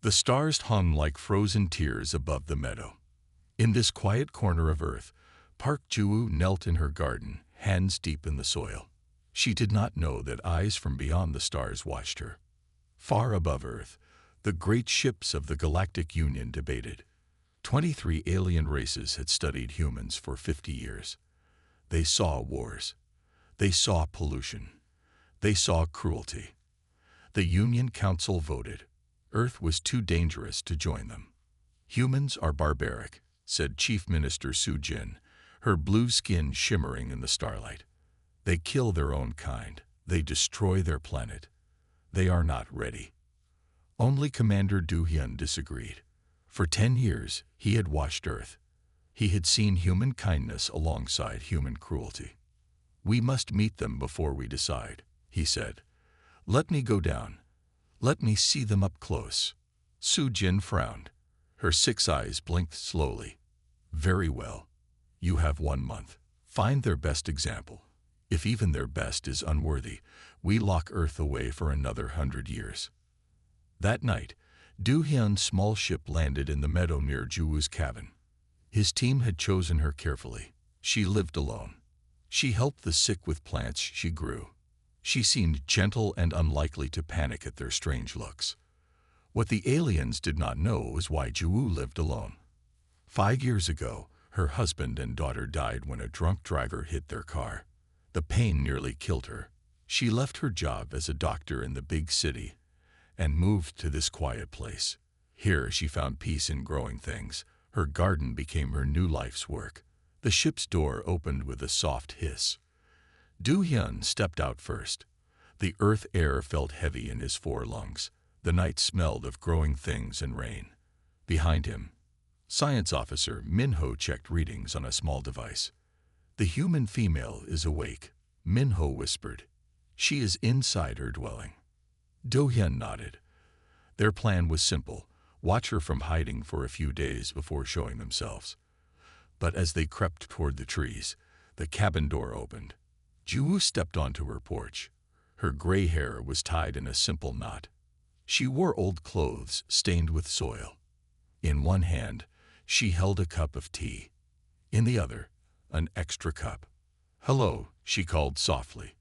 The stars hung like frozen tears above the meadow. In this quiet corner of Earth, Park Ju-woo knelt in her garden, hands deep in the soil. She did not know that eyes from beyond the stars watched her. Far above Earth, the great ships of the Galactic Union debated. 23 alien races had studied humans for 50 years. They saw wars. They saw pollution. They saw cruelty. The Union Council voted. Earth was too dangerous to join them. "Humans are barbaric," said Chief Minister Soo-jin, her blue skin shimmering in the starlight. "They kill their own kind. They destroy their planet. They are not ready." Only Commander Do-hyun disagreed. For 10 years, he had watched Earth. He had seen human kindness alongside human cruelty. "We must meet them before we decide," he said. "Let me go down. Let me see them up close." Soo-jin frowned. Her 6 eyes blinked slowly. "Very well. You have 1 month. Find their best example. If even their best is unworthy, we lock Earth away for another 100 years." That night, Do-hyun's small ship landed in the meadow near Ju-woo's cabin. His team had chosen her carefully. She lived alone. She helped the sick with plants she grew. She seemed gentle and unlikely to panic at their strange looks. What the aliens did not know was why Ju-woo lived alone. 5 years ago, her husband and daughter died when a drunk driver hit their car. The pain nearly killed her. She left her job as a doctor in the big city and moved to this quiet place. Here she found peace in growing things. Her garden became her new life's work. The ship's door opened with a soft hiss. Do-hyun stepped out first. The earth air felt heavy in his 4 lungs. The night smelled of growing things and rain. Behind him, Science Officer Min-ho checked readings on a small device. "The human female is awake," Min-ho whispered. "She is inside her dwelling." Do-hyun nodded. Their plan was simple: watch her from hiding for a few days before showing themselves. But as they crept toward the trees, the cabin door opened. Ju-woo stepped onto her porch. Her gray hair was tied in a simple knot. She wore old clothes stained with soil. In one hand, she held a cup of tea. In the other, an extra cup. "Hello," she called softly.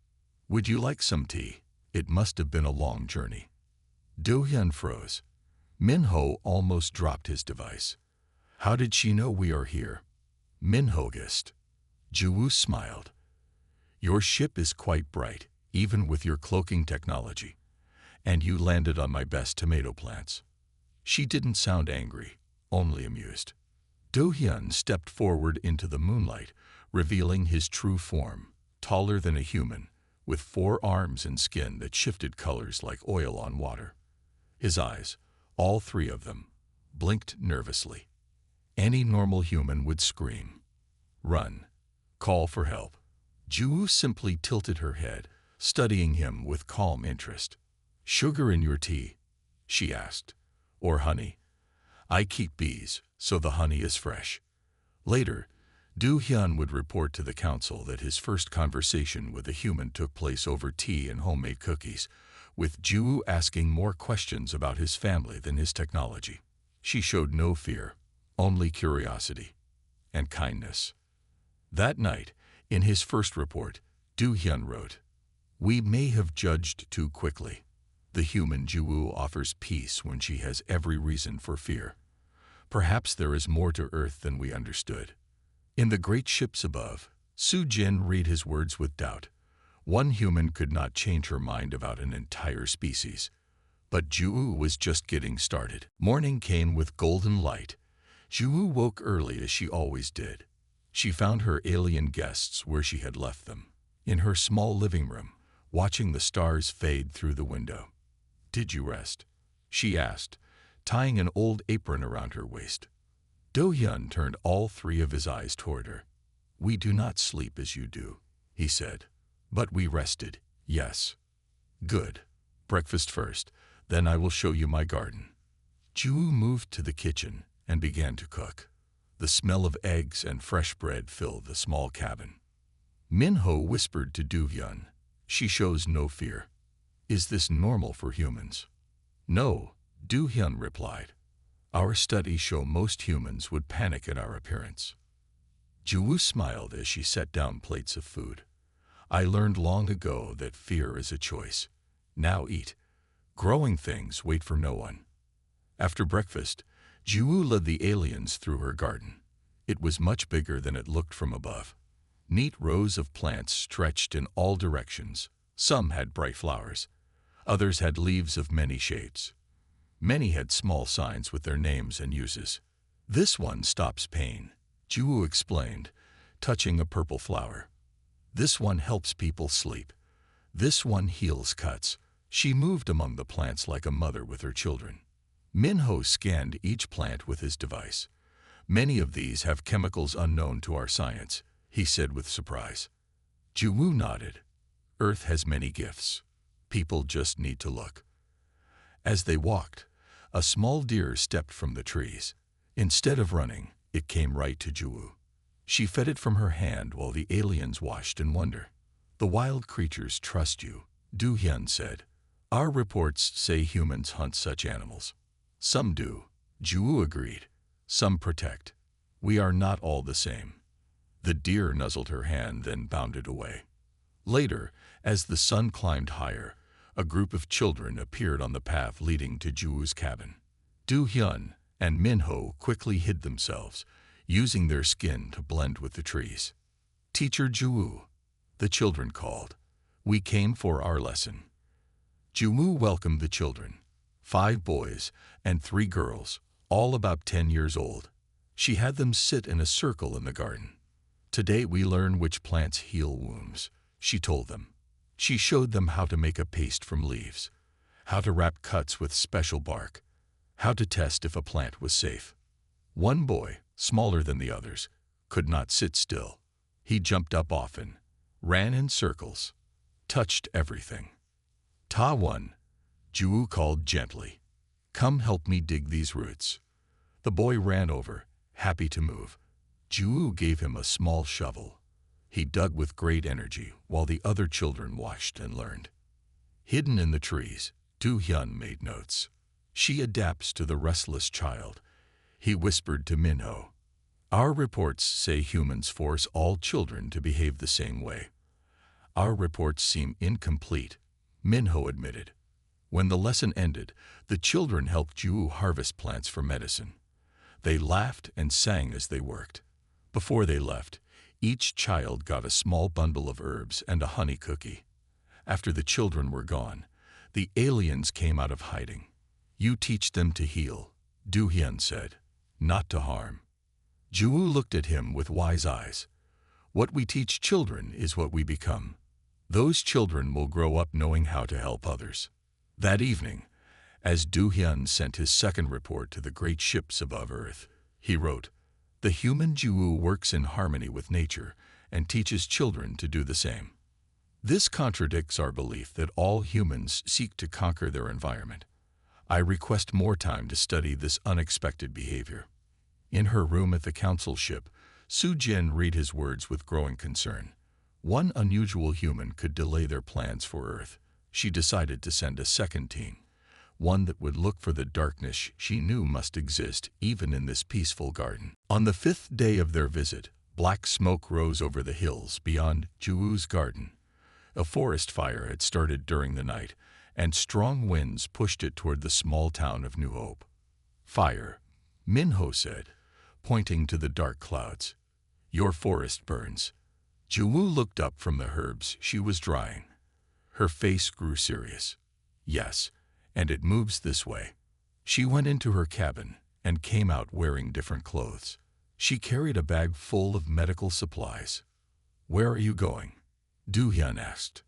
"Would you like some tea? It must have been a long journey." Do-hyun froze. Min-ho almost dropped his device. "How did she know we are here?" Min-ho guessed. Ju-woo smiled. "Your ship is quite bright, even with your cloaking technology. And you landed on my best tomato plants." She didn't sound angry, only amused. Do-hyun stepped forward into the moonlight, revealing his true form, taller than a human, with 4 arms and skin that shifted colors like oil on water. His eyes, all 3 of them, blinked nervously. Any normal human would scream, run, call for help. Ju-woo simply tilted her head, studying him with calm interest. "Sugar in your tea?" she asked. "Or honey? I keep bees, so the honey is fresh." Later, Do-hyun would report to the council that his first conversation with a human took place over tea and homemade cookies, with Ju-woo asking more questions about his family than his technology. She showed no fear, only curiosity and kindness. That night, in his first report, Do-hyun wrote, "We may have judged too quickly. The human Ju-woo offers peace when she has every reason for fear. Perhaps there is more to Earth than we understood." In the great ships above, Soo-jin read his words with doubt. One human could not change her mind about an entire species. But Ju-woo was just getting started. Morning came with golden light. Ju-woo woke early as she always did. She found her alien guests where she had left them, in her small living room, watching the stars fade through the window. "Did you rest?" she asked, tying an old apron around her waist. Do-hyun turned all 3 of his eyes toward her. "We do not sleep as you do," he said. "But we rested, yes." "Good. Breakfast first, then I will show you my garden." Ju-woo moved to the kitchen and began to cook. The smell of eggs and fresh bread filled the small cabin. Min-ho whispered to Do-hyun, "She shows no fear. Is this normal for humans?" "No," Du Hyun replied, "Our studies show most humans would panic at our appearance." Ju smiled as she set down plates of food. "I learned long ago that fear is a choice. Now eat. Growing things wait for no one." After breakfast, Ju led the aliens through her garden. It was much bigger than it looked from above. Neat rows of plants stretched in all directions. Some had bright flowers. Others had leaves of many shades. Many had small signs with their names and uses. "This one stops pain," Ju explained, touching a purple flower. "This one helps people sleep. This one heals cuts." She moved among the plants like a mother with her children. Minho scanned each plant with his device. "Many of these have chemicals unknown to our science," he said with surprise. Ju nodded. "Earth has many gifts. People just need to look." As they walked, a small deer stepped from the trees. Instead of running, it came right to Ju. She fed it from her hand while the aliens watched in wonder. "The wild creatures trust you," Du Hyun said. "Our reports say humans hunt such animals." "Some do," Ju agreed. "Some protect. We are not all the same." The deer nuzzled her hand, then bounded away. Later, as the sun climbed higher, a group of children appeared on the path leading to Ju's cabin. Du Hyun and Minho quickly hid themselves, using their skin to blend with the trees. "Teacher Ju," the children called. "We came for our lesson." Ju welcomed the children, 5 boys and 3 girls, all about 10 years old. She had them sit in a circle in the garden. "Today we learn which plants heal wounds," she told them. She showed them how to make a paste from leaves, how to wrap cuts with special bark, how to test if a plant was safe. One boy, smaller than the others, could not sit still. He jumped up often, ran in circles, touched everything. "Ta one," Ju called gently. "Come help me dig these roots." The boy ran over, happy to move. Ju gave him a small shovel. He dug with great energy while the other children watched and learned. Hidden in the trees, Du Hyun made notes. "She adapts to the restless child," he whispered to Minho. "Our reports say humans force all children to behave the same way." "Our reports seem incomplete," Minho admitted. When the lesson ended, the children helped Ju harvest plants for medicine. They laughed and sang as they worked. Before they left, each child got a small bundle of herbs and a honey cookie. After the children were gone, the aliens came out of hiding. "You teach them to heal," Du Hyun said, "not to harm." Ju looked at him with wise eyes. "What we teach children is what we become. Those children will grow up knowing how to help others." That evening, as Du Hyun sent his second report to the great ships above Earth, he wrote, "The human Ju works in harmony with nature and teaches children to do the same." This contradicts our belief that all humans seek to conquer their environment. I request more time to study this unexpected behavior. In her room at the council ship, Soo-jin read his words with growing concern. One unusual human could delay their plans for Earth. She decided to send a second team, one that would look for the darkness she knew must exist even in this peaceful garden. On the 5th day of their visit, black smoke rose over the hills beyond Ju's garden. A forest fire had started during the night, and strong winds pushed it toward the small town of New Hope. "Fire," Minho said, pointing to the dark clouds. "Your forest burns." Ju looked up from the herbs she was drying. Her face grew serious. "Yes, and it moves this way." She went into her cabin and came out wearing different clothes. She carried a bag full of medical supplies. "Where are you going?" Du Hyun asked.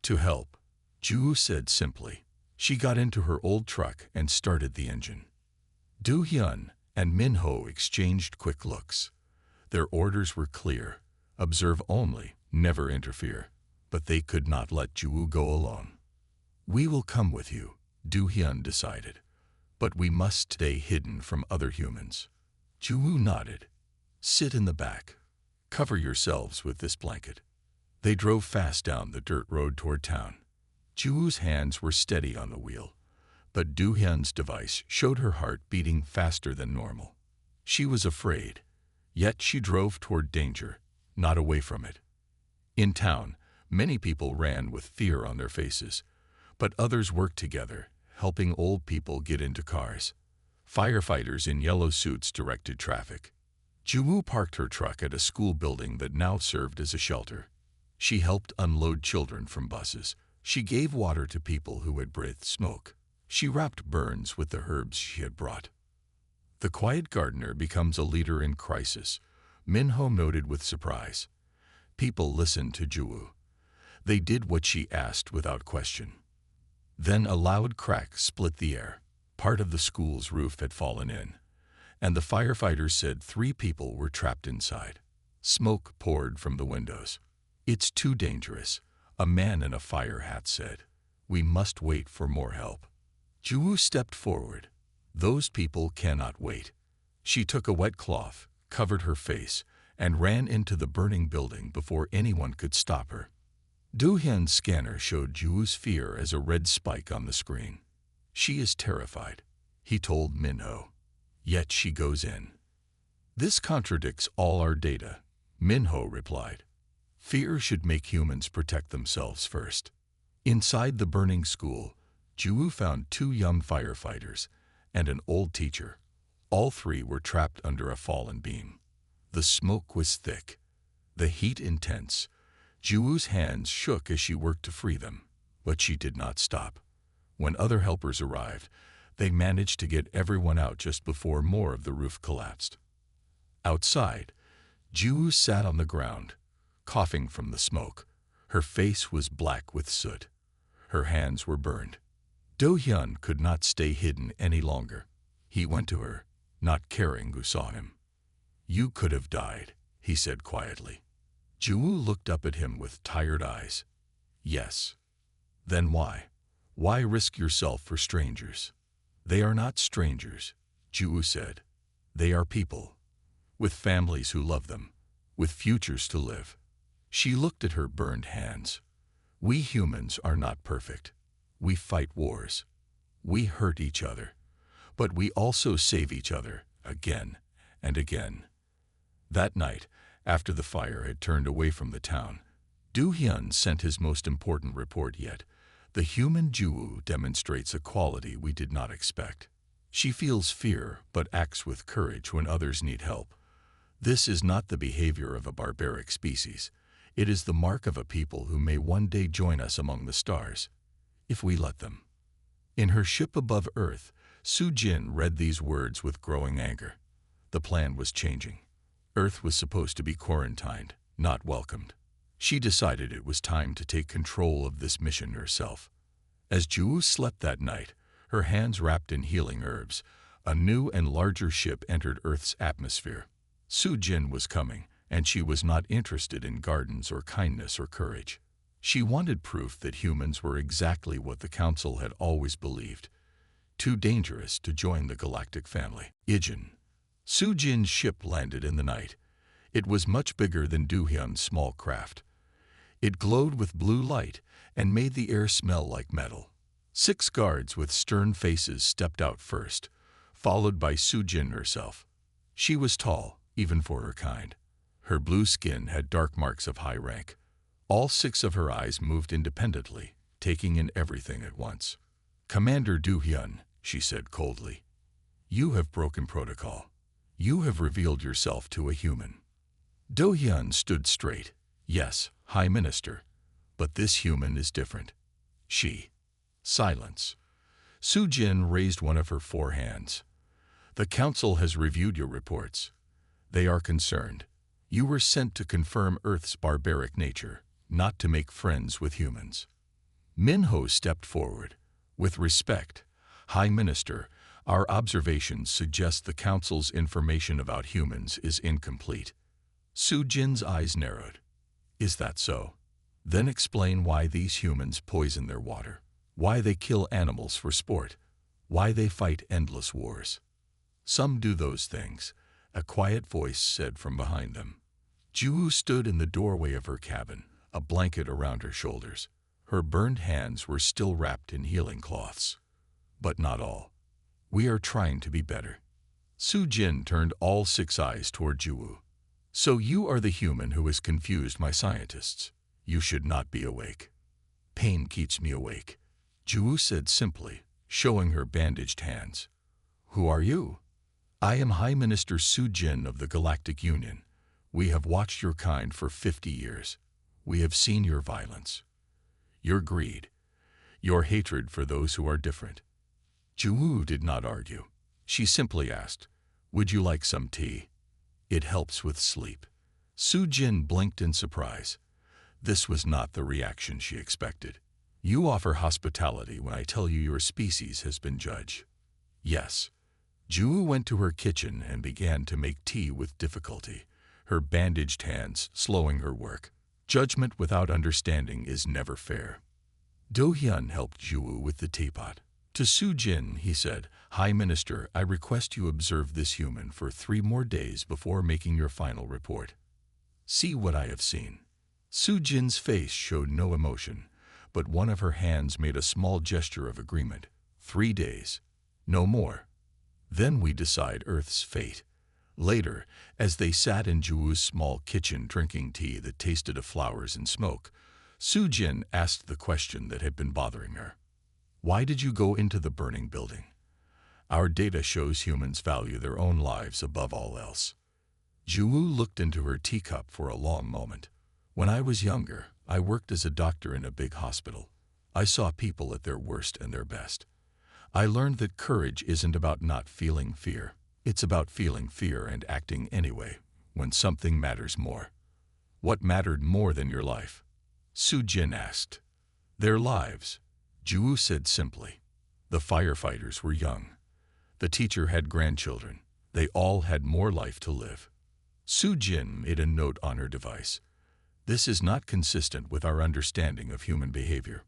"To help," Ju said simply. She got into her old truck and started the engine. Du Hyun and Minho exchanged quick looks. Their orders were clear: observe only, never interfere. But they could not let Ju go alone. "We will come with you," Du Hyun decided. "But we must stay hidden from other humans." Ju nodded. "Sit in the back. Cover yourselves with this blanket." They drove fast down the dirt road toward town. Ju's hands were steady on the wheel, But Du Hyun's device showed her heart beating faster than normal. She was afraid, yet she drove toward danger, not away from it. In town, many people ran with fear on their faces, but others worked together, helping old people get into cars. Firefighters in yellow suits directed traffic. Juwoo parked her truck at a school building that now served as a shelter. She helped unload children from buses. She gave water to people who had breathed smoke. She wrapped burns with the herbs she had brought. The quiet gardener becomes a leader in crisis, Minho noted with surprise. People listened to Juwoo. They did what she asked without question. Then a loud crack split the air. Part of the school's roof had fallen in, and the firefighters said 3 people were trapped inside. Smoke poured from the windows. "It's too dangerous," a man in a fire hat said. "We must wait for more help." Juwoo stepped forward. "Those people cannot wait." She took a wet cloth, covered her face, and ran into the burning building before anyone could stop her. Do Hyun's scanner showed Juwoo's fear as a red spike on the screen. "She is terrified," he told Minho. "Yet she goes in." "This contradicts all our data," Minho replied. "Fear should make humans protect themselves first." Inside the burning school, Juwoo found 2 young firefighters and an old teacher. All 3 were trapped under a fallen beam. The smoke was thick, the heat intense. Juwoo's hands shook as she worked to free them, but she did not stop. When other helpers arrived, they managed to get everyone out just before more of the roof collapsed. Outside, Juwoo sat on the ground, coughing from the smoke. Her face was black with soot. Her hands were burned. Do Hyun could not stay hidden any longer. He went to her, not caring who saw him. "You could have died," he said quietly. Juwoo looked up at him with tired eyes. "Yes." "Then why? Why risk yourself for strangers?" "They are not strangers," Juwoo said. "They are people, with families who love them, with futures to live." She looked at her burned hands. "We humans are not perfect. We fight wars. We hurt each other. But we also save each other again and again." That night, after the fire had turned away from the town, Do Hyun sent his most important report yet. The human Juwoo demonstrates a quality we did not expect. She feels fear but acts with courage when others need help. This is not the behavior of a barbaric species. It is the mark of a people who may one day join us among the stars, if we let them. In her ship above Earth, Soo-jin read these words with growing anger. The plan was changing. Earth was supposed to be quarantined, not welcomed. She decided it was time to take control of this mission herself. As Juwoo slept that night, her hands wrapped in healing herbs, a new and larger ship entered Earth's atmosphere. Soo-jin was coming, and she was not interested in gardens or kindness or courage. She wanted proof that humans were exactly what the Council had always believed, too dangerous to join the galactic family. Ijin. Soo-jin's ship landed in the night. It was much bigger than Do Hyun's small craft. It glowed with blue light and made the air smell like metal. 6 guards with stern faces stepped out first, followed by Soo-jin herself. She was tall, even for her kind. Her blue skin had dark marks of high rank. All 6 of her eyes moved independently, taking in everything at once. "Commander Do Hyun," she said coldly, "you have broken protocol. You have revealed yourself to a human." Do Hyun stood straight. "Yes, High Minister, but this human is different." Silence. Soo-jin raised one of her 4 hands. "The Council has reviewed your reports. They are concerned. You were sent to confirm Earth's barbaric nature, not to make friends with humans." Minho stepped forward. "With respect, High Minister, our observations suggest the Council's information about humans is incomplete." Soo-jin's eyes narrowed. "Is that so? Then explain why these humans poison their water, why they kill animals for sport, why they fight endless wars." "Some do those things," a quiet voice said from behind them. Juwoo stood in the doorway of her cabin, a blanket around her shoulders. Her burned hands were still wrapped in healing cloths. but not all. We are trying to be better. Su Jin turned all six eyes toward Juwu. So you are the human who has confused my scientists. You should not be awake. Pain keeps me awake, Juwu said simply, showing her bandaged hands. Who are you? I am High Minister Su Jin of the Galactic Union. We have watched your kind for 50 years. We have seen your violence, your greed, your hatred for those who are different. Juwu did not argue. She simply asked, would you like some tea? It helps with sleep. Su Jin blinked in surprise. This was not the reaction she expected. You offer hospitality when I tell you your species has been judged. Yes. Juwu went to her kitchen and began to make tea with difficulty, her bandaged hands slowing her work. Judgment without understanding is never fair. Do Hyun helped Juwu with the teapot. To Su Jin, he said, High Minister, I request you observe this human for 3 more days before making your final report. See what I have seen. Su Jin's face showed no emotion, but one of her hands made a small gesture of agreement. 3 days. No more. Then we decide Earth's fate. Later, as they sat in Juwu's small kitchen drinking tea that tasted of flowers and smoke, Su Jin asked the question that had been bothering her. Why did you go into the burning building? Our data shows humans value their own lives above all else. Juwu looked into her teacup for a long moment. When I was younger, I worked as a doctor in a big hospital. I saw people at their worst and their best. I learned that courage isn't about not feeling fear. It's about feeling fear and acting anyway, when something matters more. What mattered more than your life? Su Jin asked. Their lives, Juwu said simply. The firefighters were young. The teacher had grandchildren. They all had more life to live. Su Jin made a note on her device. This is not consistent with our understanding of human behavior.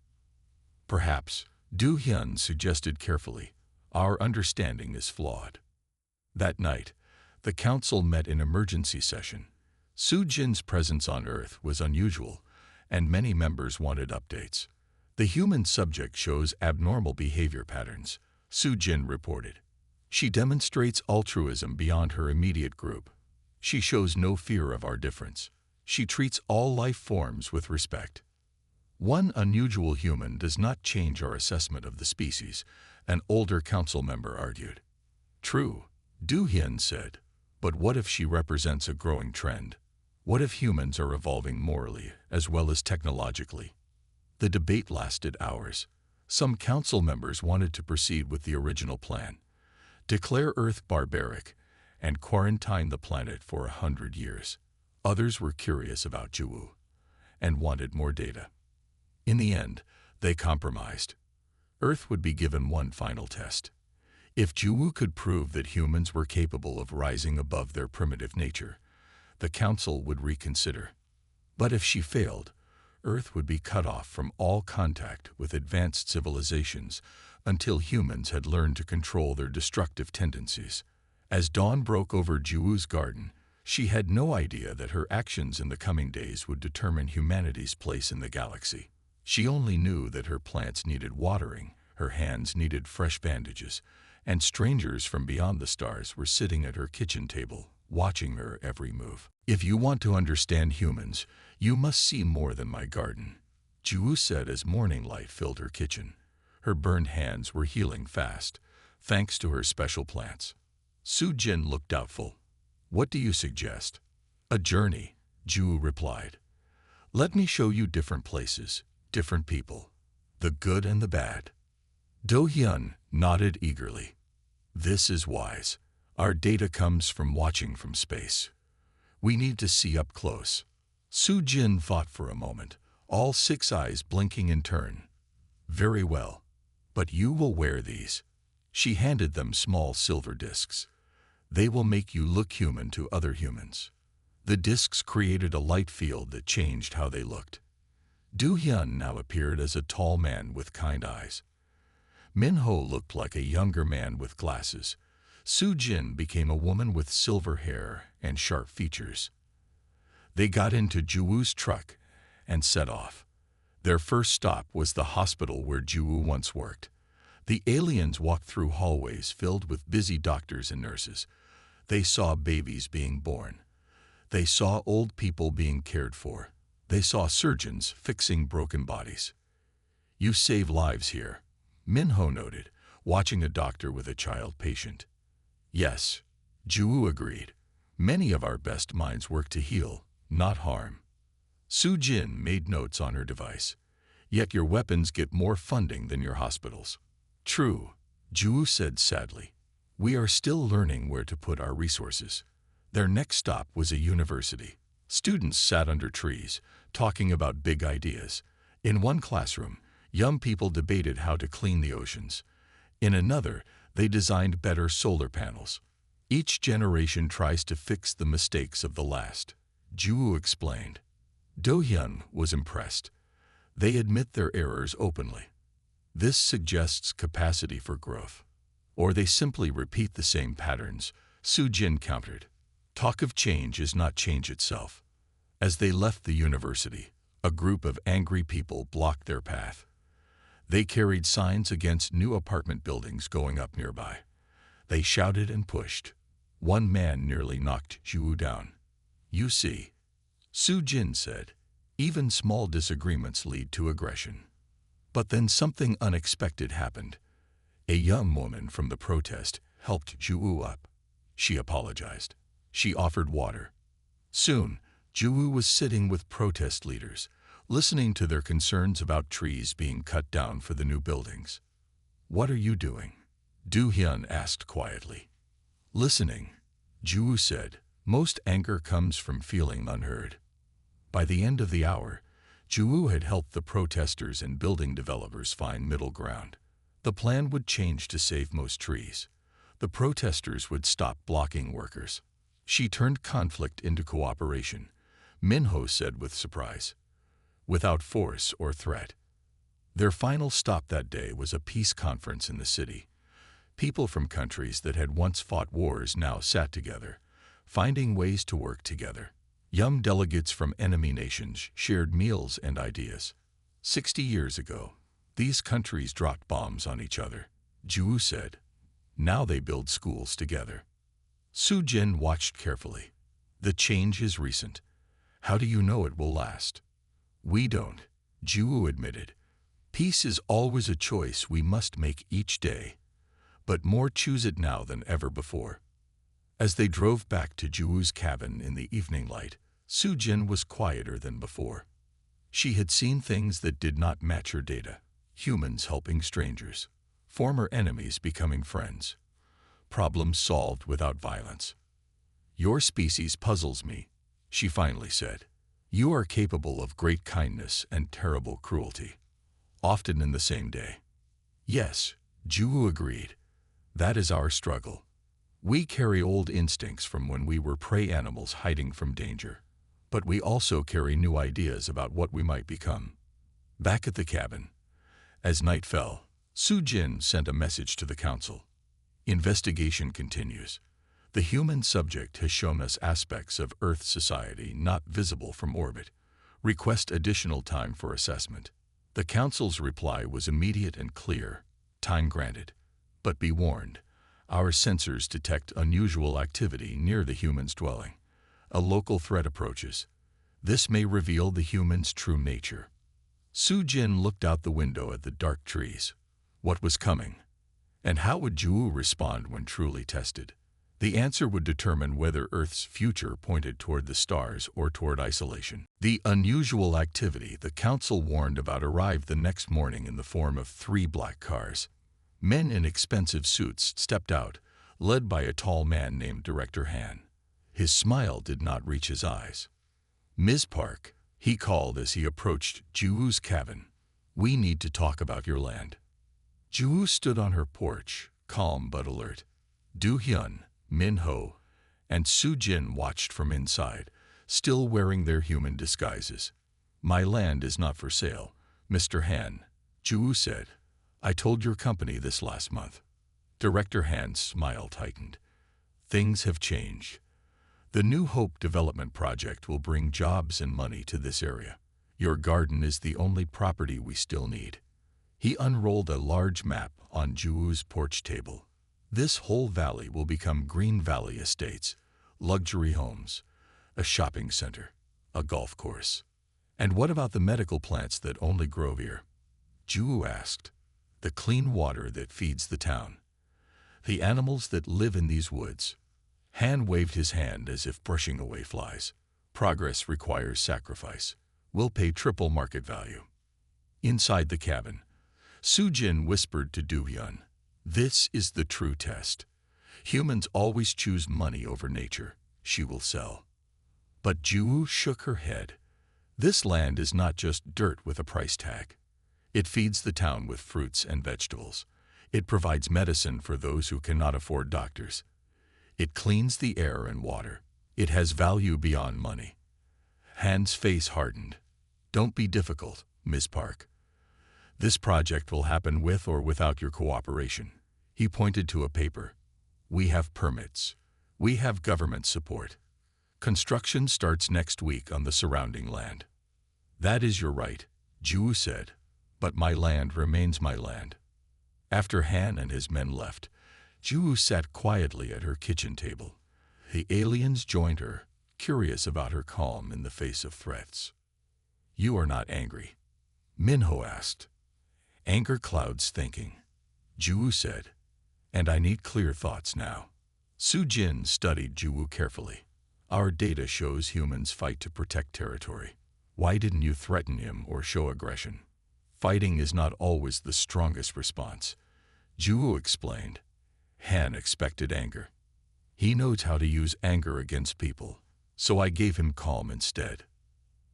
Perhaps, Do Hyun suggested carefully, our understanding is flawed. That night, the council met in emergency session. Su Jin's presence on Earth was unusual, and many members wanted updates. The human subject shows abnormal behavior patterns, Su Jin reported. She demonstrates altruism beyond her immediate group. She shows no fear of our difference. She treats all life forms with respect. One unusual human does not change our assessment of the species, an older council member argued. True, Do Hyun said, but what if she represents a growing trend? What if humans are evolving morally as well as technologically? The debate lasted hours. Some council members wanted to proceed with the original plan, declare Earth barbaric, and quarantine the planet for 100 years. Others were curious about Juwu and wanted more data. In the end, they compromised. Earth would be given one final test. If Juwu could prove that humans were capable of rising above their primitive nature, the council would reconsider. But if she failed, Earth would be cut off from all contact with advanced civilizations until humans had learned to control their destructive tendencies. As dawn broke over Juwu's garden, she had no idea that her actions in the coming days would determine humanity's place in the galaxy. She only knew that her plants needed watering, her hands needed fresh bandages, and strangers from beyond the stars were sitting at her kitchen table, watching her every move. If you want to understand humans, you must see more than my garden, Juwu said as morning light filled her kitchen. Her burned hands were healing fast, thanks to her special plants. Su Jin looked doubtful. What do you suggest? A journey, Juwu replied. Let me show you different places, different people, the good and the bad. Do Hyun nodded eagerly. This is wise. Our data comes from watching from space. We need to see up close. Su Jin thought for a moment, all 6 eyes blinking in turn. Very well. But you will wear these. She handed them small silver discs. They will make you look human to other humans. The discs created a light field that changed how they looked. Do Hyun now appeared as a tall man with kind eyes. Min Ho looked like a younger man with glasses. Su Jin became a woman with silver hair and sharp features. They got into Juwu's truck and set off. Their first stop was the hospital where Juwu once worked. The aliens walked through hallways filled with busy doctors and nurses. They saw babies being born. They saw old people being cared for. They saw surgeons fixing broken bodies. "You save lives here," Minho noted, watching a doctor with a child patient. "Yes," Juwu agreed. "Many of our best minds work to heal, not harm." Su Jin made notes on her device. "Yet your weapons get more funding than your hospitals." "True," Juwu said sadly. "We are still learning where to put our resources." Their next stop was a university. Students sat under trees, talking about big ideas. In one classroom, young people debated how to clean the oceans. In another, they designed better solar panels. Each generation tries to fix the mistakes of the last, Juwu explained. Do-hyun was impressed. They admit their errors openly. This suggests capacity for growth. Or they simply repeat the same patterns, Su Jin countered. Talk of change is not change itself. As they left the university, a group of angry people blocked their path. They carried signs against new apartment buildings going up nearby. They shouted and pushed. One man nearly knocked Juwu down. "You see," Su Jin said, "even small disagreements lead to aggression." But then something unexpected happened. A young woman from the protest helped Juwu up. She apologized. She offered water. Soon, Juwu was sitting with protest leaders, listening to their concerns about trees being cut down for the new buildings. "What are you doing?" Do-hyun asked quietly. "Listening," Juwu said. "Most anger comes from feeling unheard." By the end of the hour, Juwu had helped the protesters and building developers find middle ground. The plan would change to save most trees. The protesters would stop blocking workers. She turned conflict into cooperation, Minho said with surprise, without force or threat. Their final stop that day was a peace conference in the city. People from countries that had once fought wars now sat together, finding ways to work together. Young delegates from enemy nations shared meals and ideas. 60 years ago, these countries dropped bombs on each other, Juwu said. Now they build schools together. Su Jin watched carefully. The change is recent. How do you know it will last? We don't, Juwu admitted. Peace is always a choice we must make each day. But more choose it now than ever before. As they drove back to Juwu's cabin in the evening light, Su Jin was quieter than before. She had seen things that did not match her data. Humans helping strangers. Former enemies becoming friends. Problems solved without violence. Your species puzzles me, she finally said. You are capable of great kindness and terrible cruelty. Often in the same day. Yes, Juwu agreed. That is our struggle. We carry old instincts from when we were prey animals hiding from danger. But we also carry new ideas about what we might become. Back at the cabin, as night fell, Su Jin sent a message to the council. Investigation continues. The human subject has shown us aspects of Earth society not visible from orbit. Request additional time for assessment. The council's reply was immediate and clear. Time granted. But be warned, our sensors detect unusual activity near the human's dwelling. A local threat approaches. This may reveal the human's true nature. Su Jin looked out the window at the dark trees. What was coming? And how would Juwu respond when truly tested? The answer would determine whether Earth's future pointed toward the stars or toward isolation. The unusual activity the council warned about arrived the next morning in the form of 3 black cars. Men in expensive suits stepped out, led by a tall man named Director Han. His smile did not reach his eyes. Ms. Park, he called as he approached Juwu's cabin. We need to talk about your land. Juwu stood on her porch, calm but alert. Do-hyun, Min-ho, and Su Jin watched from inside, still wearing their human disguises. My land is not for sale, Mr. Han, Juwu said. I told your company this last month. Director Han's smile tightened. Things have changed. The New Hope Development Project will bring jobs and money to this area. Your garden is the only property we still need. He unrolled a large map on Juwoo's porch table. This whole valley will become Green Valley Estates, luxury homes, a shopping center, a golf course. And what about the medical plants that only grow here? Juwoo asked. The clean water that feeds the town. The animals that live in these woods. Han waved his hand as if brushing away flies. Progress requires sacrifice. We'll pay triple market value. Inside the cabin, Soo-jin whispered to Do-hyun, "This is the true test. Humans always choose money over nature. She will sell." But Juwoo shook her head. This land is not just dirt with a price tag. It feeds the town with fruits and vegetables. It provides medicine for those who cannot afford doctors. It cleans the air and water. It has value beyond money. Han's face hardened. "Don't be difficult, Ms. Park. This project will happen with or without your cooperation." He pointed to a paper. "We have permits. We have government support. Construction starts next week on the surrounding land." "That is your right," Juwoo said, "but my land remains my land." After Han and his men left, Juwoo sat quietly at her kitchen table. The aliens joined her, curious about her calm in the face of threats. "You are not angry?" Minho asked. "Anger clouds thinking," Juwoo said, "and I need clear thoughts now." Soo-jin studied Juwoo carefully. "Our data shows humans fight to protect territory. Why didn't you threaten him or show aggression?" "Fighting is not always the strongest response," Juwoo explained. Han expected anger. "He knows how to use anger against people, so I gave him calm instead."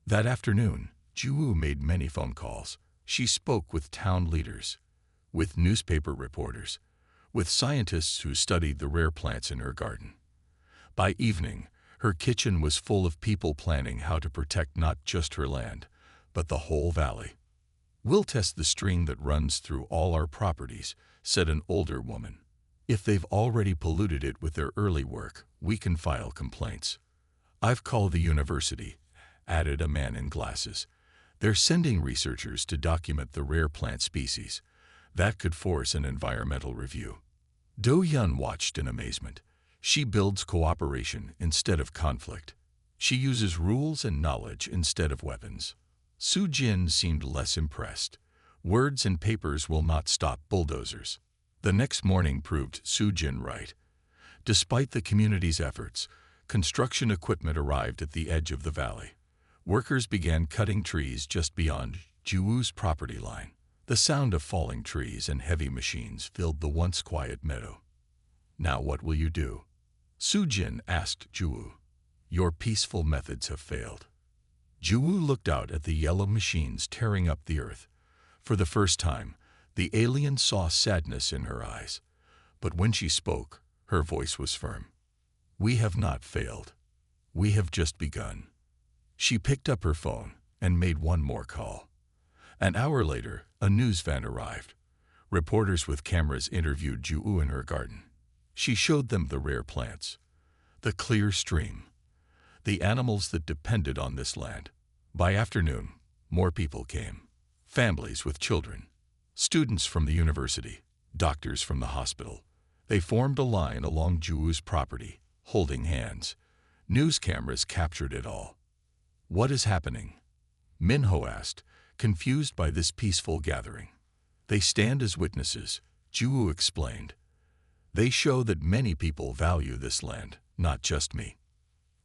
That afternoon, Juwoo made many phone calls. She spoke with town leaders, with newspaper reporters, with scientists who studied the rare plants in her garden. By evening, her kitchen was full of people planning how to protect not just her land, but the whole valley. "We'll test the stream that runs through all our properties," said an older woman. "If they've already polluted it with their early work, we can file complaints." "I've called the university," added a man in glasses. "They're sending researchers to document the rare plant species. That could force an environmental review." Do-hyun watched in amazement. She builds cooperation instead of conflict. She uses rules and knowledge instead of weapons. Soo-jin seemed less impressed. Words and papers will not stop bulldozers. The next morning proved Soo-jin right. Despite the community's efforts, construction equipment arrived at the edge of the valley. Workers began cutting trees just beyond Juwoo's property line. The sound of falling trees and heavy machines filled the once quiet meadow. "Now what will you do?" Soo-jin asked Juwoo. "Your peaceful methods have failed." Juwoo looked out at the yellow machines tearing up the earth. For the first time, the alien saw sadness in her eyes. But when she spoke, her voice was firm. "We have not failed. We have just begun." She picked up her phone and made one more call. An hour later, a news van arrived. Reporters with cameras interviewed Juwoo in her garden. She showed them the rare plants, the clear stream, the animals that depended on this land. By afternoon, more people came. Families with children, students from the university, doctors from the hospital. They formed a line along Juwoo's property, holding hands. News cameras captured it all. "What is happening?" Minho asked, confused by this peaceful gathering. "They stand as witnesses," Juwoo explained. "They show that many people value this land, not just me."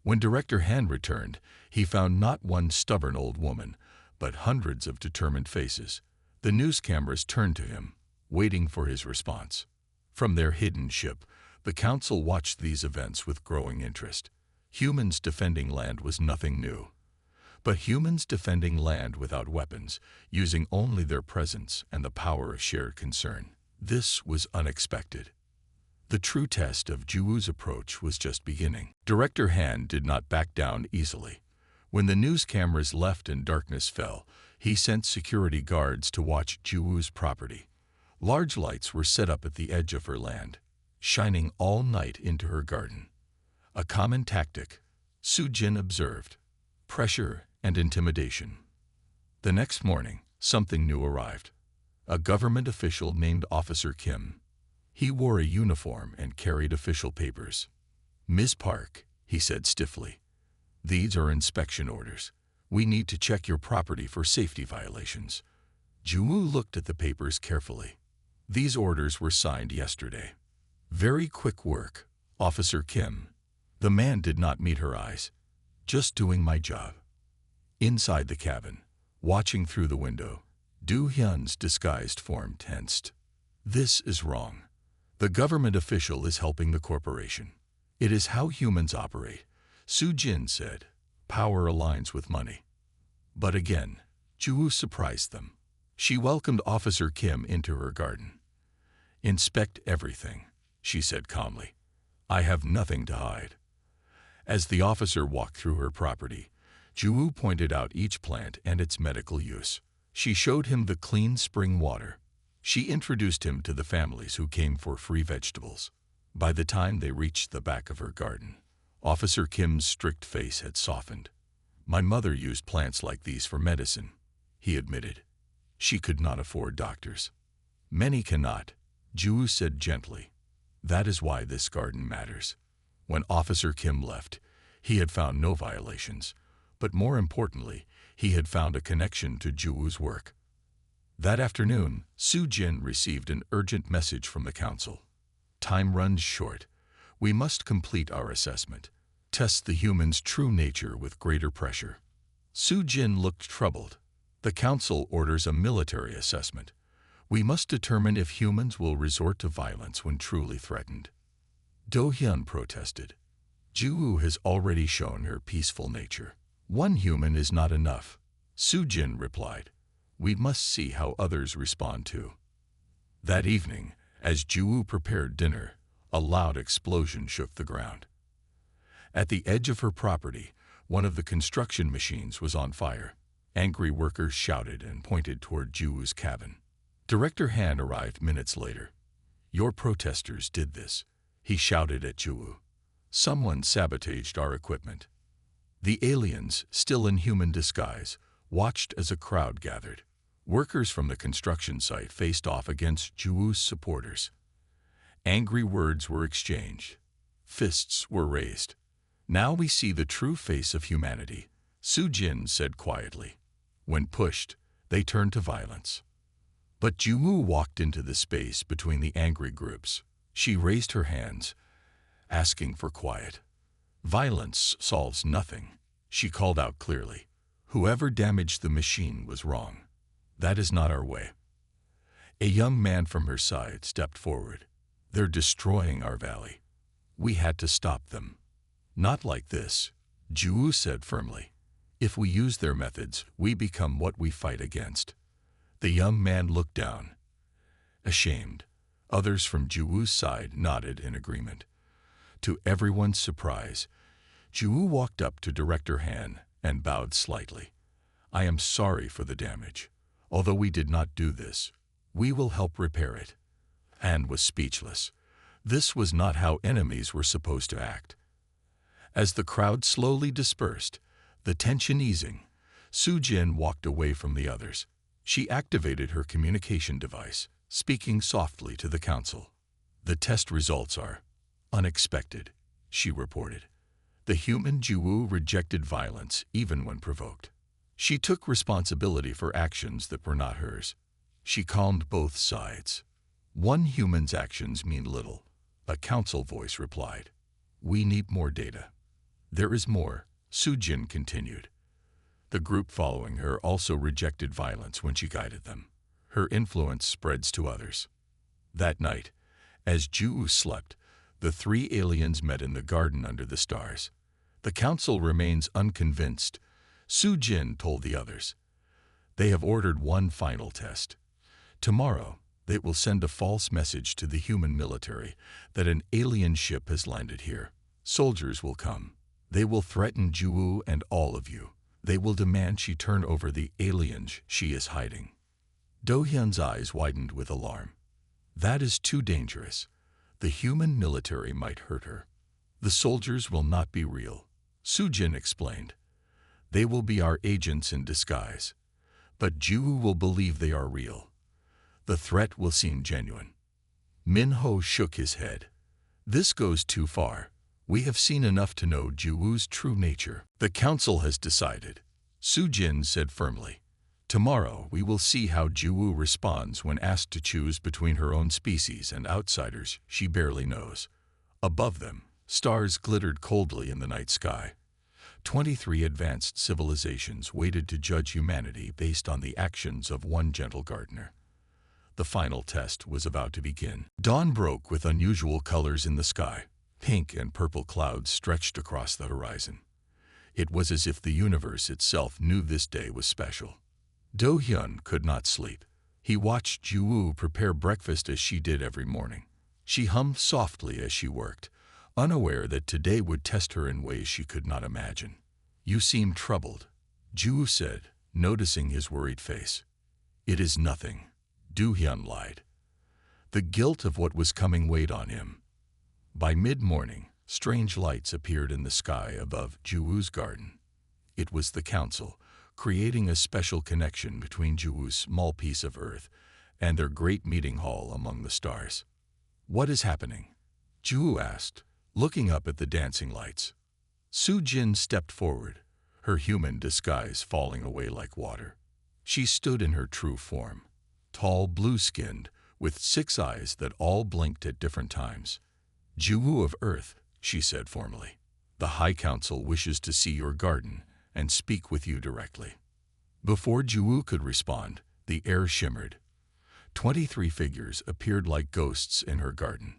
When Director Han returned, he found not one stubborn old woman, but hundreds of determined faces. The news cameras turned to him, waiting for his response. From their hidden ship, the council watched these events with growing interest. Humans defending land was nothing new. But humans defending land without weapons, using only their presence and the power of shared concern. This was unexpected. The true test of Juwoo's approach was just beginning. Director Han did not back down easily. When the news cameras left and darkness fell, he sent security guards to watch Juwoo's property. Large lights were set up at the edge of her land, shining all night into her garden. A common tactic, Soo-jin observed. Pressure and intimidation. The next morning, something new arrived. A government official named Officer Kim. He wore a uniform and carried official papers. "Ms. Park," he said stiffly, "these are inspection orders. We need to check your property for safety violations." Juwoo looked at the papers carefully. These orders were signed yesterday. "Very quick work, Officer Kim." The man did not meet her eyes. "Just doing my job." Inside the cabin, watching through the window, Do Hyun's disguised form tensed. This is wrong. The government official is helping the corporation. It is how humans operate, Soo Jin said. Power aligns with money. But again, Juwoo surprised them. She welcomed Officer Kim into her garden. "Inspect everything," she said calmly. "I have nothing to hide." As the officer walked through her property, Juwoo pointed out each plant and its medical use. She showed him the clean spring water. She introduced him to the families who came for free vegetables. By the time they reached the back of her garden, Officer Kim's strict face had softened. "My mother used plants like these for medicine," he admitted. "She could not afford doctors." "Many cannot," Juwoo said gently. "That is why this garden matters." When Officer Kim left, he had found no violations, but more importantly, he had found a connection to Juwoo's work. That afternoon, Soo Jin received an urgent message from the council. "Time runs short. We must complete our assessment. Test the human's true nature with greater pressure." Soo Jin looked troubled. "The council orders a military assessment. We must determine if humans will resort to violence when truly threatened." Do Hyun protested. "Juwoo has already shown her peaceful nature. One human is not enough." Soo Jin replied. "We must see how others respond too." That evening, as Juwoo prepared dinner, a loud explosion shook the ground. At the edge of her property, one of the construction machines was on fire. Angry workers shouted and pointed toward Juwoo's cabin. Director Han arrived minutes later. "Your protesters did this," he shouted at Juwoo. "Someone sabotaged our equipment." The aliens, still in human disguise, watched as a crowd gathered. Workers from the construction site faced off against Juwoo's supporters. Angry words were exchanged. Fists were raised. "Now we see the true face of humanity," Soo Jin said quietly. When pushed, they turned to violence. But Juwoo walked into the space between the angry groups. She raised her hands, asking for quiet. "Violence solves nothing," she called out clearly. "Whoever damaged the machine was wrong. That is not our way." A young man from her side stepped forward. "They're destroying our valley. We had to stop them." "Not like this," Juwoo said firmly. "If we use their methods, we become what we fight against." The young man looked down, ashamed. Others from Juwoo's side nodded in agreement. To everyone's surprise, Juwoo walked up to Director Han and bowed slightly. "I am sorry for the damage. Although we did not do this, we will help repair it." Han was speechless. This was not how enemies were supposed to act. As the crowd slowly dispersed, the tension easing, Soo Jin walked away from the others. She activated her communication device, speaking softly to the council. "The test results are unexpected," she reported. The human Juwoo rejected violence even when provoked. She took responsibility for actions that were not hers. She calmed both sides. "One human's actions mean little," a council voice replied. "We need more data." "There is more," Soo Jin continued. The group following her also rejected violence when she guided them. Her influence spreads to others. That night, as Juwoo slept, the three aliens met in the garden under the stars. The council remains unconvinced, Soo Jin told the others. They have ordered one final test. Tomorrow, they will send a false message to the human military that an alien ship has landed here. Soldiers will come. They will threaten Juwoo and all of you. They will demand she turn over the aliens she is hiding. Do Hyun's eyes widened with alarm. "That is too dangerous. The human military might hurt her." "The soldiers will not be real," Soo Jin explained. "They will be our agents in disguise. But Juwoo will believe they are real. The threat will seem genuine. Min Ho shook his head. This goes too far. We have seen enough to know Jiwu's true nature. The council has decided, Su Jin said firmly. Tomorrow we will see how Jiwu responds when asked to choose between her own species and outsiders she barely knows. Above them, stars glittered coldly in the night sky. 23 advanced civilizations waited to judge humanity based on the actions of one gentle gardener. The final test was about to begin. Dawn broke with unusual colors in the sky. Pink and purple clouds stretched across the horizon. It was as if the universe itself knew this day was special. Do Hyun could not sleep. He watched Jiwoo prepare breakfast as she did every morning. She hummed softly as she worked, unaware that today would test her in ways she could not imagine. You seem troubled, Jiwoo said, noticing his worried face. It is nothing, Do Hyun lied. The guilt of what was coming weighed on him. By mid-morning, strange lights appeared in the sky above Jiwoo's garden. It was the council, creating a special connection between Jiwoo's small piece of earth and their great meeting hall among the stars. What is happening? Jiwoo asked, looking up at the dancing lights. Su Jin stepped forward, her human disguise falling away like water. She stood in her true form, tall, blue-skinned, with 6 eyes that all blinked at different times. Jiwoo of Earth, she said formally, the High Council wishes to see your garden and speak with you directly. Before Jiwoo could respond, the air shimmered. 23 figures appeared like ghosts in her garden.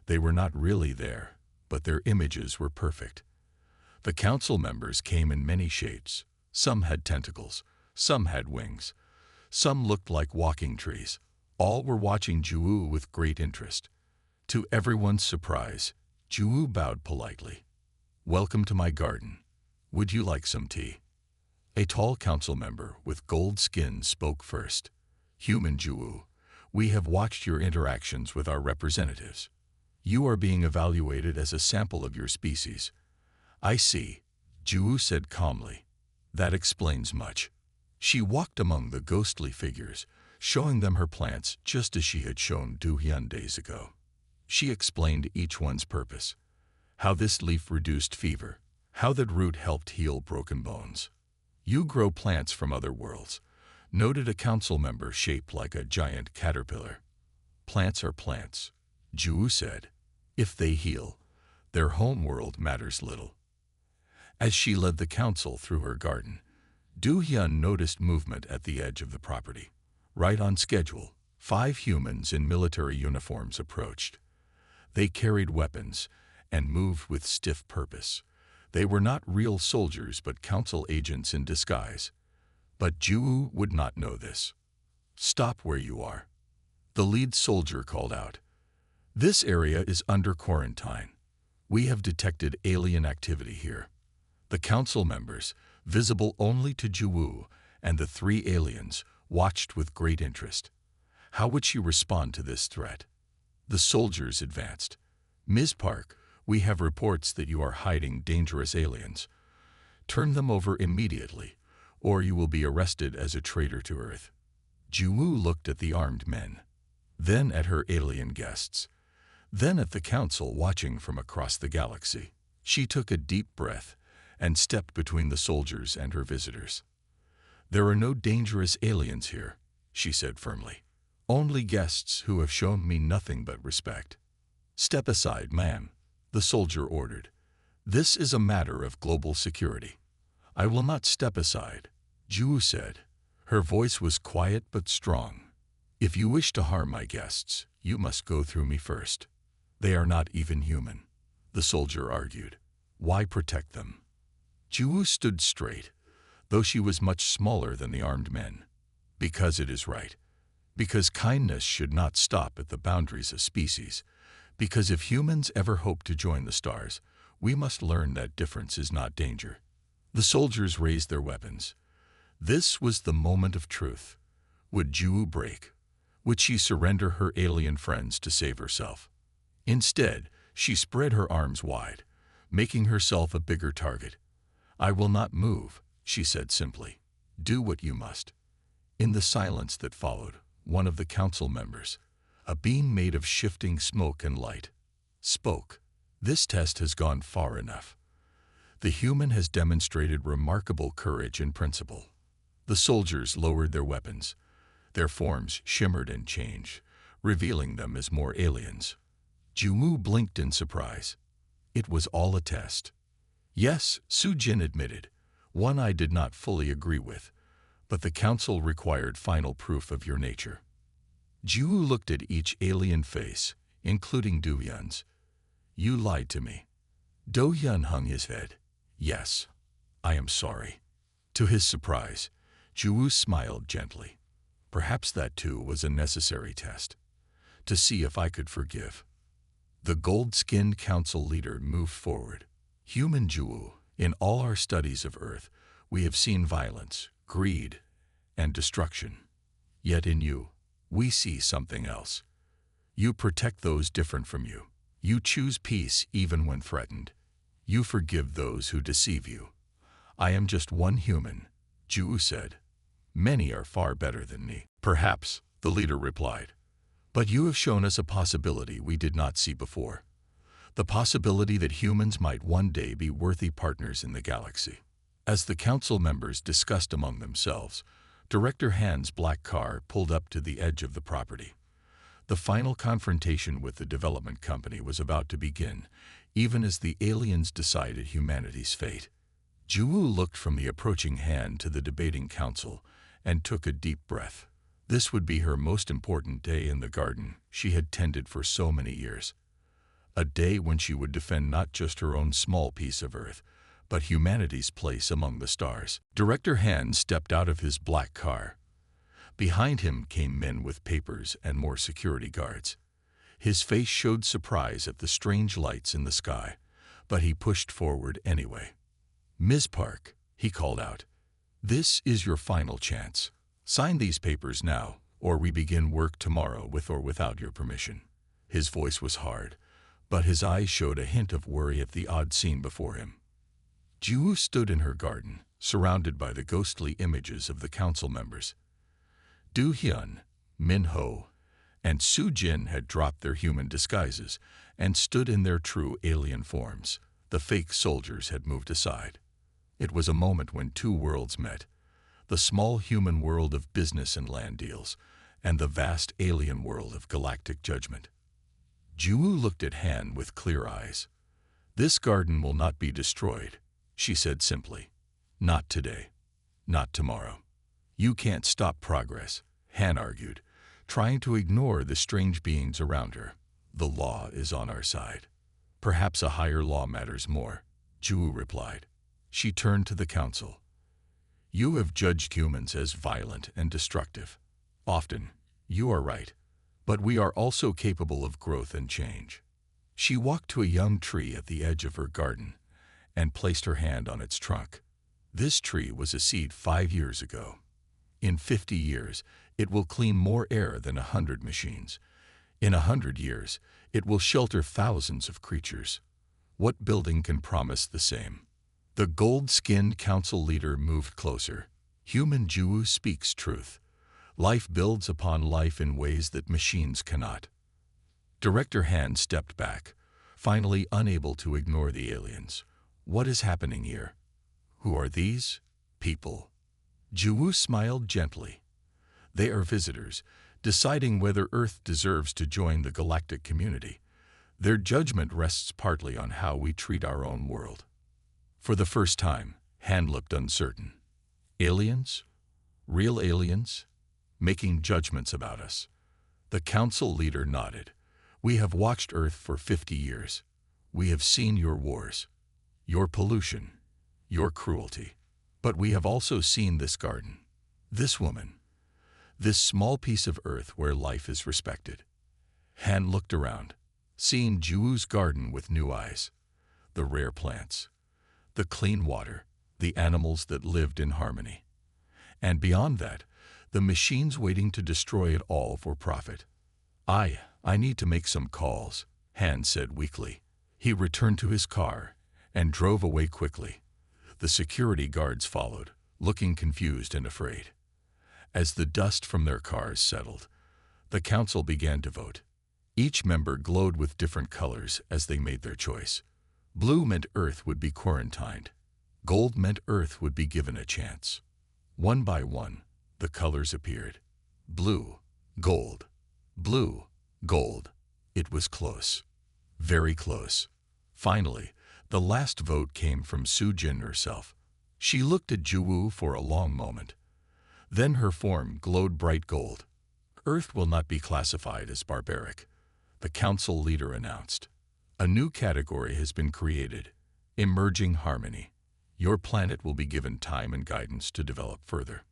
They were not really there, but their images were perfect. The council members came in many shapes. Some had tentacles, some had wings, some looked like walking trees. All were watching Jiwoo with great interest. To everyone's surprise, Jiwoo bowed politely. Welcome to my garden. Would you like some tea? A tall council member with gold skin spoke first. Human Jiwoo, we have watched your interactions with our representatives. You are being evaluated as a sample of your species. I see, Jiwoo said calmly. That explains much. She walked among the ghostly figures, showing them her plants just as she had shown Do Hyun days ago. She explained each one's purpose. How this leaf reduced fever, how that root helped heal broken bones. You grow plants from other worlds, noted a council member shaped like a giant caterpillar. Plants are plants, Jiwoo said. If they heal, their home world matters little. As she led the council through her garden, Do Hyun noticed movement at the edge of the property. Right on schedule, 5 humans in military uniforms approached. They carried weapons and moved with stiff purpose. They were not real soldiers but council agents in disguise. But Jiwoo would not know this. Stop where you are, the lead soldier called out. This area is under quarantine. We have detected alien activity here. The council members, visible only to Jiwoo and the 3 aliens, watched with great interest. How would she respond to this threat? The soldiers advanced. Ms. Park, we have reports that you are hiding dangerous aliens. Turn them over immediately, or you will be arrested as a traitor to Earth. Jiwoo looked at the armed men, then at her alien guests, then at the council watching from across the galaxy. She took a deep breath and stepped between the soldiers and her visitors. There are no dangerous aliens here, she said firmly. Only guests who have shown me nothing but respect. Step aside, ma'am, the soldier ordered. This is a matter of global security. I will not step aside, Jiwoo said. Her voice was quiet but strong. If you wish to harm my guests, you must go through me first. They are not even human, the soldier argued. Why protect them? Jiwoo stood straight, though she was much smaller than the armed men. Because it is right. Because kindness should not stop at the boundaries of species. Because if humans ever hope to join the stars, we must learn that difference is not danger. The soldiers raised their weapons. This was the moment of truth. Would Jiwoo break? Would she surrender her alien friends to save herself? Instead, she spread her arms wide, making herself a bigger target. I will not move, she said simply. Do what you must. In the silence that followed, one of the council members, a being made of shifting smoke and light, spoke. This test has gone far enough. The human has demonstrated remarkable courage and principle. The soldiers lowered their weapons. Their forms shimmered and changed, revealing them as more aliens. Juwu blinked in surprise. It was all a test. Yes, Su-jin admitted, one I did not fully agree with, but the council required final proof of your nature. Juwu looked at each alien face, including Do-hyun's. You lied to me. Do-hyun hung his head. Yes, I am sorry. To his surprise, Juwu smiled gently. Perhaps that too was a necessary test, to see if I could forgive. The gold-skinned council leader moved forward. Human Juwu, in all our studies of Earth, we have seen violence, greed, and destruction. Yet in you, we see something else. You protect those different from you. You choose peace even when threatened. You forgive those who deceive you. I am just one human, Juwu said. Many are far better than me. Perhaps, the leader replied. But you have shown us a possibility we did not see before. The possibility that humans might one day be worthy partners in the galaxy. As the council members discussed among themselves, Director Han's black car pulled up to the edge of the property. The final confrontation with the development company was about to begin, even as the aliens decided humanity's fate. Juwu looked from the approaching Han to the debating council and took a deep breath. This would be her most important day in the garden she had tended for so many years. A day when she would defend not just her own small piece of Earth, but humanity's place among the stars. Director Han stepped out of his black car. Behind him came men with papers and more security guards. His face showed surprise at the strange lights in the sky, but he pushed forward anyway. Ms. Park, he called out, this is your final chance. Sign these papers now, or we begin work tomorrow with or without your permission. His voice was hard, but his eyes showed a hint of worry at the odd scene before him. Juwu stood in her garden, surrounded by the ghostly images of the council members. Do-hyun, Min-ho, and Su-jin had dropped their human disguises and stood in their true alien forms. The fake soldiers had moved aside. It was a moment when two worlds met, the small human world of business and land deals, and the vast alien world of galactic judgment. Juwu looked at Han with clear eyes. This garden will not be destroyed, she said simply. Not today. Not tomorrow. You can't stop progress, Han argued, trying to ignore the strange beings around her. The law is on our side. Perhaps a higher law matters more, Juwu replied. She turned to the council. You have judged humans as violent and destructive. Often, you are right, but we are also capable of growth and change. She walked to a young tree at the edge of her garden and placed her hand on its trunk. This tree was a seed 5 years ago. In 50 years, it will clean more air than 100 machines. In 100 years, it will shelter thousands of creatures. What building can promise the same? The gold-skinned council leader moved closer. Human Juwu speaks truth. Life builds upon life in ways that machines cannot. Director Han stepped back, finally unable to ignore the aliens. What is happening here? Who are these people? Juwu smiled gently. They are visitors, deciding whether Earth deserves to join the galactic community. Their judgment rests partly on how we treat our own world. For the first time, Han looked uncertain. Aliens? Real aliens? Making judgments about us. The council leader nodded. We have watched Earth for 50 years. We have seen your wars, your pollution, your cruelty. But we have also seen this garden, this woman, this small piece of Earth where life is respected. Han looked around, seeing Juwu's garden with new eyes. The rare plants, the clean water, the animals that lived in harmony. And beyond that, the machines waiting to destroy it all for profit. I need to make some calls, Han said weakly. He returned to his car and drove away quickly. The security guards followed, looking confused and afraid. As the dust from their cars settled, The council began to vote. Each member glowed with different colors as they made their choice. Blue meant Earth would be quarantined. Gold meant Earth would be given a chance. One by one, the colors appeared. Blue, gold, blue, gold. It was close. Very close. Finally, the last vote came from Su-jin herself. She looked at Ju-woo for a long moment. Then her form glowed bright gold. Earth will not be classified as barbaric, the council leader announced. A new category has been created, emerging harmony. Your planet will be given time and guidance to develop further.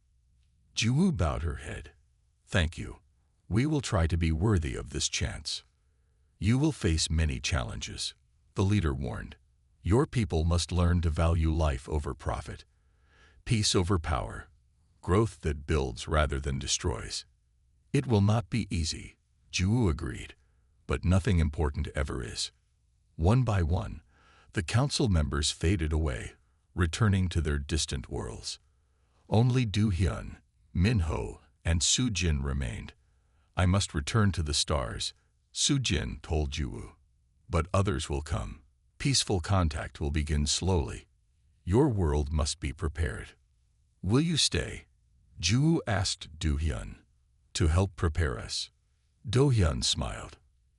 Ju-woo bowed her head. Thank you. We will try to be worthy of this chance. You will face many challenges, the leader warned. Your people must learn to value life over profit, peace over power, growth that builds rather than destroys. It will not be easy, Ju-woo agreed, but nothing important ever is. One by one, the council members faded away, returning to their distant worlds. Only Do-hyun, Min-ho, and Su-jin remained. I must return to the stars, Su-jin told Ju-woo. But others will come. Peaceful contact will begin slowly. Your world must be prepared. Will you stay? Ju-woo asked Do-hyun. To help prepare us. Do-hyun smiled.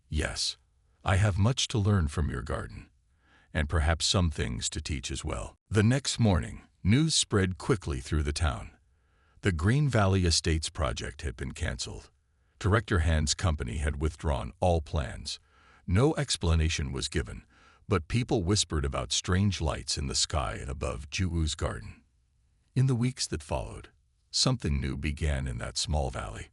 Yes, I have much to learn from your garden, and perhaps some things to teach as well. The next morning, news spread quickly through the town. The Green Valley Estates project had been cancelled. Director Han's company had withdrawn all plans. No explanation was given, but people whispered about strange lights in the sky above Ju-woo's garden. In the weeks that followed, something new began in that small valley.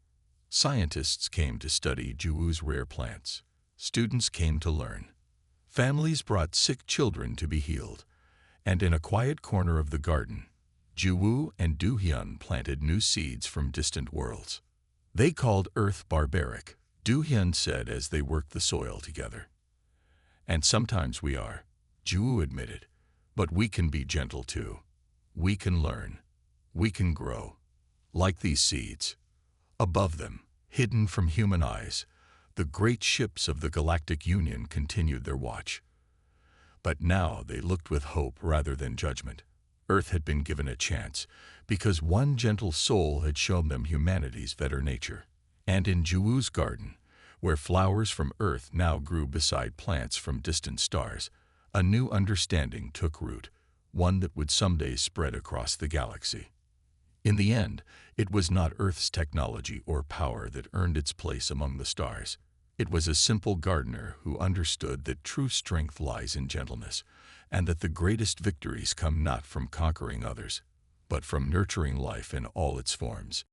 Scientists came to study Ju-woo's rare plants. Students came to learn. Families brought sick children to be healed. And in a quiet corner of the garden, Ju-woo and Do-hyun planted new seeds from distant worlds. They called Earth barbaric, Do-hyun said as they worked the soil together. And sometimes we are, Ju-woo admitted, but we can be gentle too. We can learn. We can grow. Like these seeds. Above them, hidden from human eyes, the great ships of the Galactic Union continued their watch. But now they looked with hope rather than judgment. Earth had been given a chance, because one gentle soul had shown them humanity's better nature. And in Ju-woo's garden, where flowers from Earth now grew beside plants from distant stars, a new understanding took root, one that would someday spread across the galaxy. In the end, it was not Earth's technology or power that earned its place among the stars. It was a simple gardener who understood that true strength lies in gentleness, and that the greatest victories come not from conquering others, but from nurturing life in all its forms.